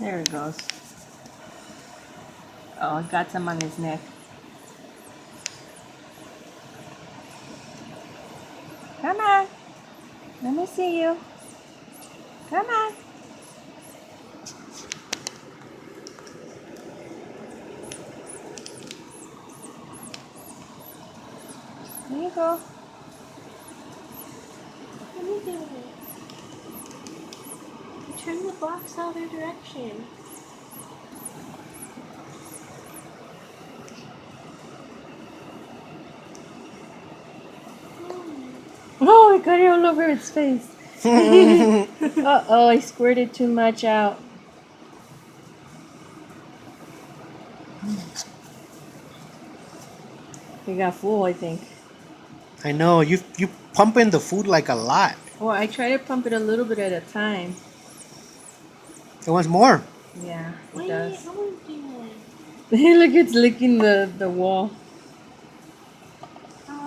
There it goes. Oh, it got some on his neck. Come on. Let me see you. Come on. There you go. What are you doing? Turn the box the other direction. Oh, I got it all over its face. Uh-oh, I squirted too much out. It got full, I think. I know, you pumping the food like a lot. Well, I try to pump it a little bit at a time. It wants more. Yeah, it Wait, does. I want to do one. Look, it's licking the wall.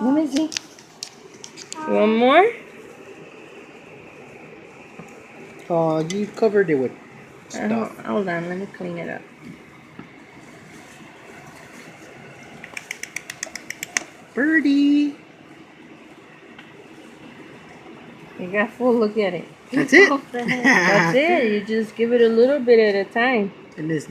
Let me see. One more? Oh, you covered it with stuff. Hold on, let me clean it up. Birdie. It got full, look at it. That's it. That's it. You just give it a little bit at a time. And this